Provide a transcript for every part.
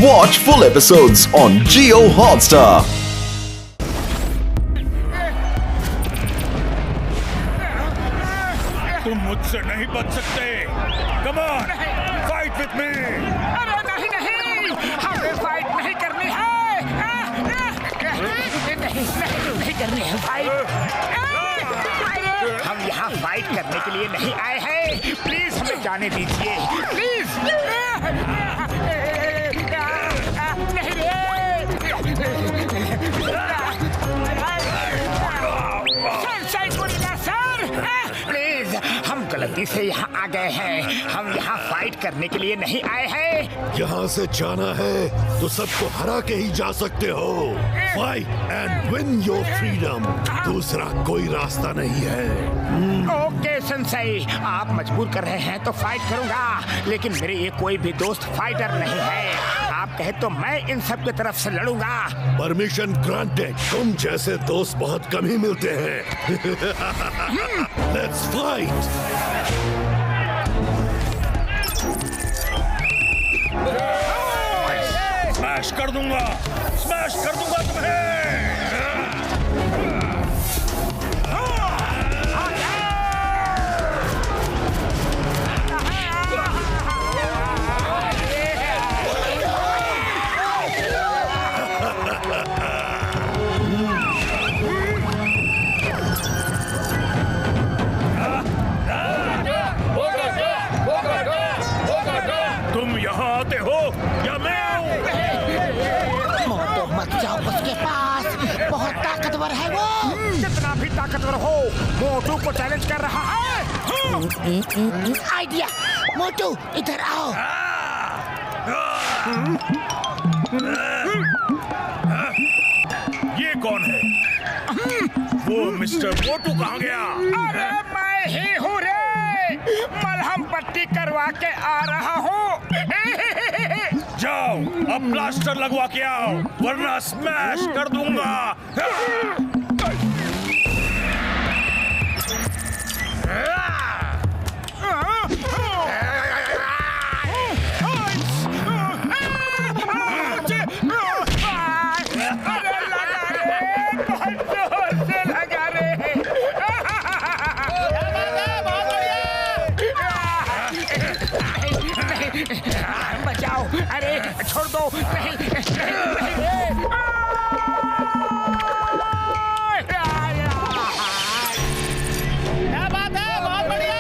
Watch full episodes on Jio Hotstar. तुम मुझसे नहीं बच सकते। Come on, fight with me. अरे नहीं नहीं, हमें फाइट नहीं करनी है। नहीं करनी है फाइट। हम यहाँ फाइट करने के लिए नहीं आए हैं। प्लीज हमें जाने दीजिए, प्लीज। नहीं सर, प्लीज, हम गलती से यहाँ आ गए हैं। हम यहाँ फाइट करने के लिए नहीं आए हैं। यहाँ से जाना है तो सबको हरा के ही जा सकते हो। Fight and win your freedom. दूसरा कोई रास्ता नहीं है। ओके सेंसेई, आप मजबूर कर रहे हैं तो फाइट करूंगा, लेकिन मेरे ये कोई भी दोस्त फाइटर नहीं है। आप कहे तो मैं इन सब की तरफ से लड़ूंगा। Permission granted. तुम जैसे दोस्त बहुत कम ही मिलते हैं। Let's fight. स्मैश कर दूंगा तुम्हें। तुम यहाँ आते हो या मैं आऊं? मोटो मत जाओ उसके पास, बहुत ताकतवर है वो। कितना भी ताकतवर हो, मोटू को चैलेंज कर रहा है। आइडिया, मोटू इधर आओ। ये कौन है? वो मिस्टर मोटू कहाँ गया? अरे मैं ही हूँ रे, मलहम पट्टी करवा के आ रहा हूँ। जाओ अब प्लास्टर लगवा के आओ, वरना स्मैश कर दूंगा। बचाओ, अरे छोड़ दो। नहीं क्या बात है, बहुत बढ़िया।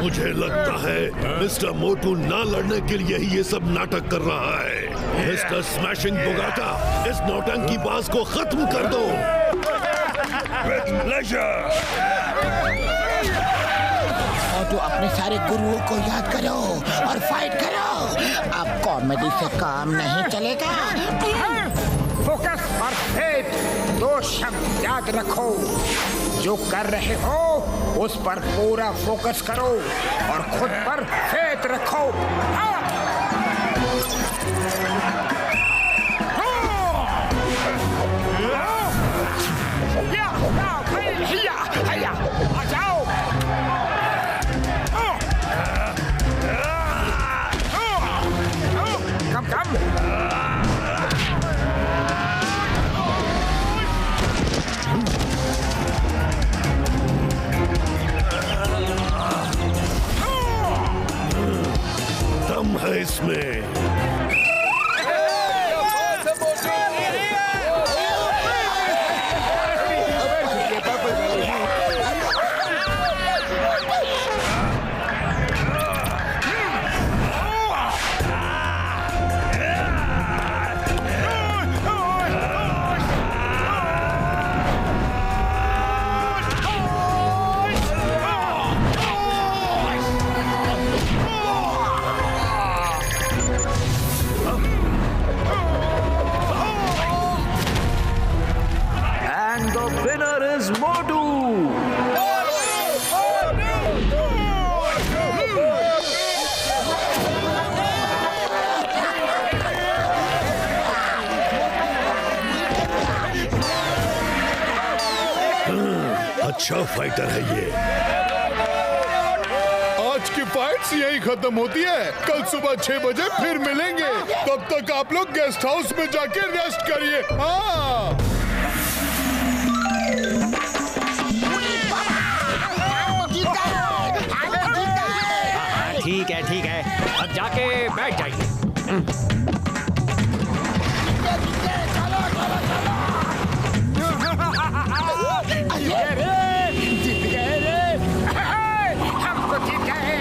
मुझे लगता है मिस्टर मोटू ना लड़ने के लिए ही ये सब नाटक कर रहा है। मिस्टर स्मैशिंग बोगाटा, इस नौटंकी बाज को खत्म कर दो। With pleasure. मोटू अपने सारे गुरुओं को याद करो और फाइट करो। अब कॉमेडी से काम नहीं चलेगा। फोकस और फेथ, दो शब्द याद रखो। जो कर रहे हो उस पर पूरा फोकस करो और खुद पर फेथ रखो। आ जाओ। कम दम है इसमें। अच्छा फाइटर है ये। आज की फाइट्स यही खत्म होती है। कल सुबह 6 बजे फिर मिलेंगे। तब तक आप लोग गेस्ट हाउस में जाके रेस्ट करिए। हाँ, ठीक है, अब जाके बैठ जाइए। जीत गए रे, हम तो जीत गए।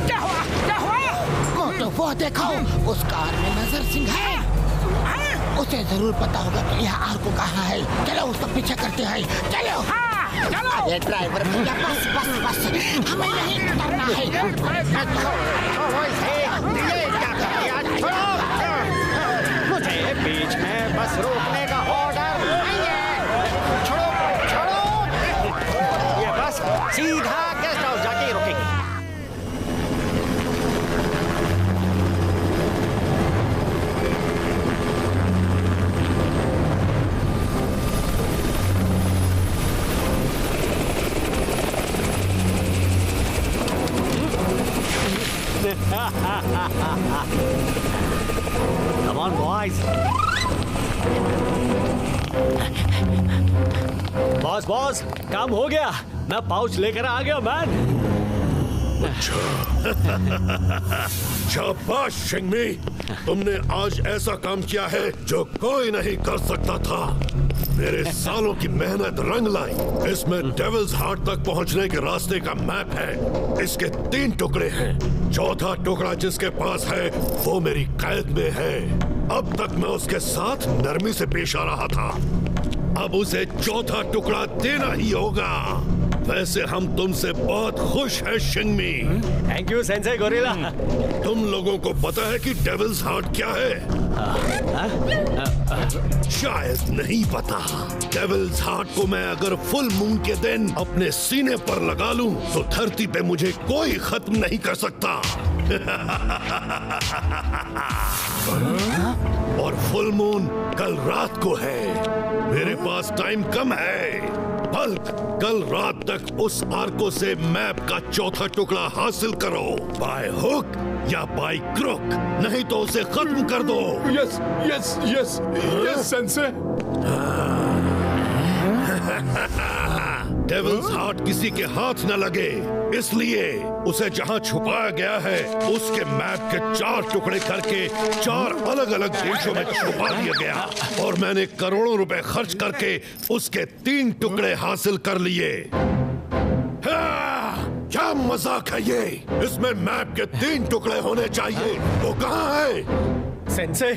क्या हुआ? मोटू, वो देखो, उस कार में नजर सिंह है। उसे जरूर पता होगा कि यहाँ आर्को कहाँ है। चलो उसका पीछे करते हैं। चलो। चलो। ये ड्राइवर भैया, बस हमें नहीं उतरना है। मुझे बीच में बस रोकने का ऑर्डर नहीं है। छोड़ो। ये बस सीधा गेस्ट हाउस जाके ही रुकेगी। Come on, boys. बॉस, काम हो गया। मैं पाउच लेकर आ गया, मैन। शाबाश शिंगमी, तुमने आज ऐसा काम किया है जो कोई नहीं कर सकता था। मेरे सालों की मेहनत रंग लाई। इसमें डेविल्स हार्ट तक पहुंचने के रास्ते का मैप है। इसके 3 टुकड़े हैं। चौथा टुकड़ा जिसके पास है वो मेरी कैद में है। अब तक मैं उसके साथ नरमी से पेश आ रहा था। अब उसे चौथा टुकड़ा देना ही होगा। वैसे हम तुमसे बहुत खुश हैं Shingami. Thank you sensei gorilla. तुम लोगों को पता है कि डेविल्स हार्ट क्या है? शायद नहीं पता। डेविल्स हार्ट को मैं अगर फुल मून के दिन अपने सीने पर लगा लूं तो धरती पे मुझे कोई खत्म नहीं कर सकता। और फुल मून कल रात को है। मेरे पास टाइम कम है। बल्क, कल रात तक उस आर्को से मैप का चौथा टुकड़ा हासिल करो, बाय हुक या बाय क्रुक, नहीं तो उसे खत्म कर दो। Yes sense. डेविल्स हार्ट किसी के हाथ न लगे, इसलिए उसे जहाँ छुपाया गया है उसके मैप के 4 टुकड़े करके 4 अलग अलग देशों में छुपा दिया गया। और मैंने करोड़ों रुपए खर्च करके उसके 3 टुकड़े हासिल कर लिए। क्या मजाक है ये? इसमें मैप के 3 टुकड़े होने चाहिए। वो कहाँ है? सेंसे,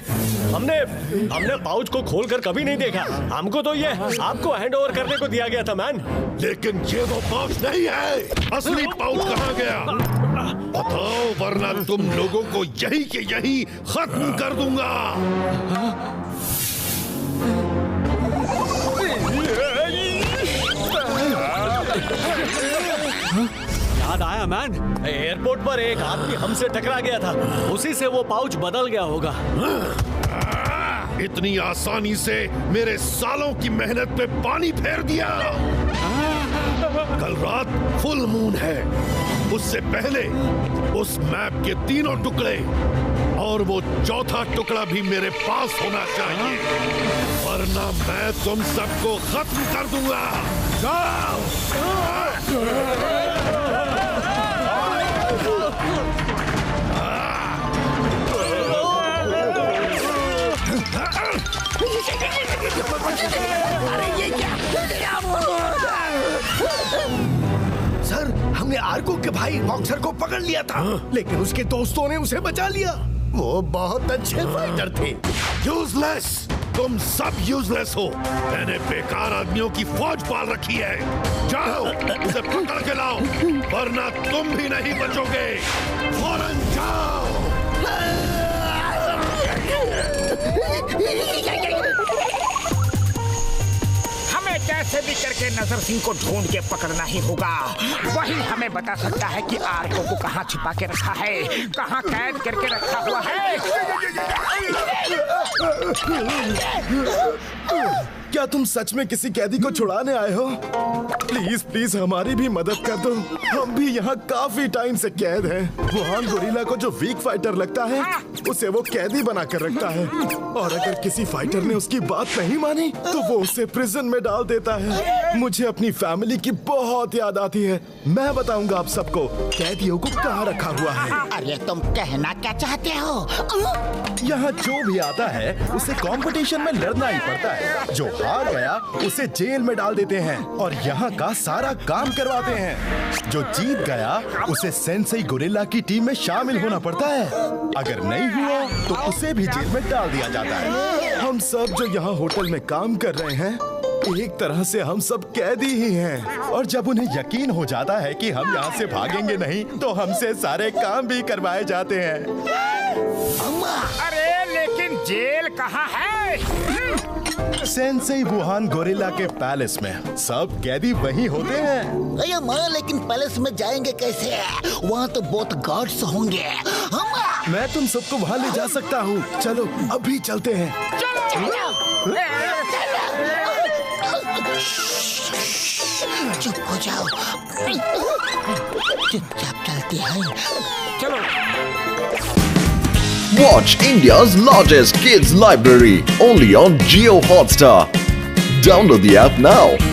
हमने पाउच को खोलकर कभी नहीं देखा। हमको तो ये आपको हैंड ओवर करने को दिया गया था, मैन। लेकिन ये वो पाउच नहीं है। असली पाउच कहाँ गया? बताओ, वरना तुम लोगों को यही के यही खत्म कर दूंगा। याद आया, मैन। एयरपोर्ट पर एक आदमी हमसे टकरा गया था। उसी से वो पाउच बदल गया होगा। इतनी आसानी से मेरे सालों की मेहनत पे पानी फेर दिया। कल रात फुल मून है। उससे पहले उस मैप के 3 टुकड़े और वो चौथा टुकड़ा भी मेरे पास होना चाहिए, वरना मैं तुम सबको खत्म कर दूंगा। जाओ। सर, हमने आर्को के भाई बॉक्सर को पकड़ लिया था, लेकिन उसके दोस्तों ने उसे बचा लिया। वो बहुत अच्छे फाइटर थे। यूजलेस, तुम सब यूजलेस हो। मैंने बेकार आदमियों की फौज पाल रखी है। जाओ, उसे पकड़ के लाओ, वरना तुम भी नहीं बचोगे। फौरन जाओ। हमें कैसे कैसे भी करके नजर सिंह को ढूंढ के पकड़ना ही होगा। वही हमें बता सकता है कि आर्को को कहाँ छिपा के रखा है, कहाँ कैद करके रखा हुआ है। क्या तुम सच में किसी कैदी को छुड़ाने आए हो? प्लीज प्लीज हमारी भी मदद कर दो, हम भी यहाँ काफी टाइम से कैद हैं। वुहान गोरिल्ला को जो वीक फाइटर लगता है उसे वो कैदी बना कर रखता है, और अगर किसी फाइटर ने उसकी बात नहीं मानी तो वो उसे प्रिजन में डाल देता है। मुझे अपनी फैमिली की बहुत याद आती है। मैं बताऊंगा आप सबको कैदियों को कहाँ रखा हुआ है। अरे तुम कहना क्या चाहते हो? यहाँ जो भी आता है उसे कंपटीशन में लड़ना ही पड़ता है। जो हार गया उसे जेल में डाल देते हैं और यहाँ का सारा काम करवाते हैं। जो जीत गया उसे सेंसेई गोरिल्ला की टीम में शामिल होना पड़ता है। अगर नहीं हुआ तो उसे भी जेल में डाल दिया जाता है। हम सब जो यहाँ होटल में काम कर रहे हैं एक तरह से हम सब कैदी ही हैं, और जब उन्हें यकीन हो जाता है कि हम यहाँ से भागेंगे नहीं तो हमसे सारे काम भी करवाए जाते हैं। अरे लेकिन जेल कहाँ है? सेंसेई वुहान गोरिल्ला के पैलेस में। सब कैदी वहीं होते हैं। अरे माँ, लेकिन पैलेस में जाएंगे कैसे? वहाँ तो बहुत गार्ड्स होंगे। मैं तुम सबको वहाँ ले जा सकता हूँ। चलो अभी चलते हैं। चुप हो जाओ, चुपचाप चलते हैं। चलो। Watch India's largest kids library only on Jio Hotstar. Download the app now.